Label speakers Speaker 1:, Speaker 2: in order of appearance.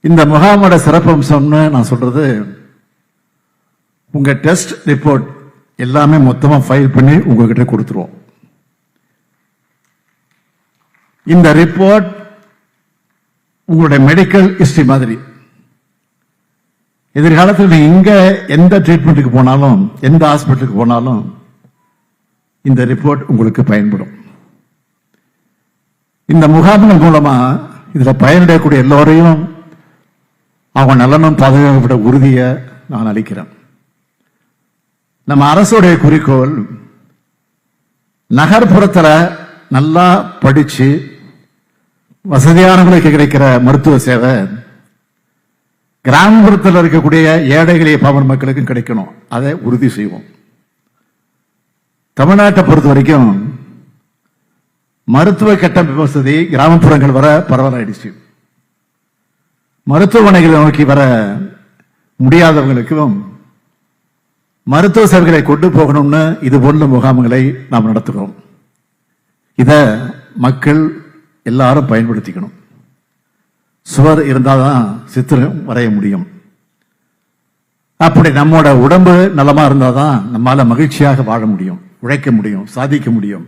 Speaker 1: இந்த முகாமோட சிறப்பம்சம்னு நான் சொல்றது, உங்க டெஸ்ட் ரிப்போர்ட் எல்லாமே மொத்தமா ஃபைல் பண்ணி உங்ககிட்ட கொடுத்துருவோம். இந்த ரிப்போர்ட் உங்களுடைய மெடிக்கல் ஹிஸ்டரி மாதிரி. எதிர்காலத்தில் நீங்க இங்க எந்த ட்ரீட்மெண்ட்டுக்கு போனாலும், எந்த ஹாஸ்பிட்டலுக்கு போனாலும் இந்த ரிப்போர்ட் உங்களுக்கு பயன்படும். இந்த முகாம்கள் மூலமா இதுல பயனடையக்கூடிய எல்லோரையும் அவங்க நலனும் பாதுகாக்கப்பட்ட உறுதியை நான் அளிக்கிறேன். நம்ம அரசுடைய குறிக்கோள் நகர்ப்புறத்தில் நல்லா படிச்சு வசதியானவங்களுக்கு கிடைக்கிற மருத்துவ சேவை கிராமப்புறத்தில் இருக்கக்கூடிய ஏழைகளே பாமர மக்களுக்கும் கிடைக்கணும். அதை உறுதி செய்வோம். தமிழ்நாட்டை பொறுத்த வரைக்கும் மருத்துவ கட்டமைப்பு வசதி கிராமப்புறங்கள் வர பரவலாயிடுச்சு. மருத்துவமனைகளை நோக்கி வர முடியாதவர்களுக்கும் மருத்துவ சேவைகளை கொண்டு போகணும்னு இது போன்ற முகாம்களை நாம் நடத்துகிறோம். இத மக்கள் எல்லாரும் பயன்படுத்திக்கணும். சுவர் இருந்தால்தான் சித்திரம் வரைய முடியும். அப்படி நம்மோட உடம்பு நலமா இருந்தாதான் நம்மால மகிழ்ச்சியாக வாழ முடியும், உழைக்க முடியும், சாதிக்க முடியும்.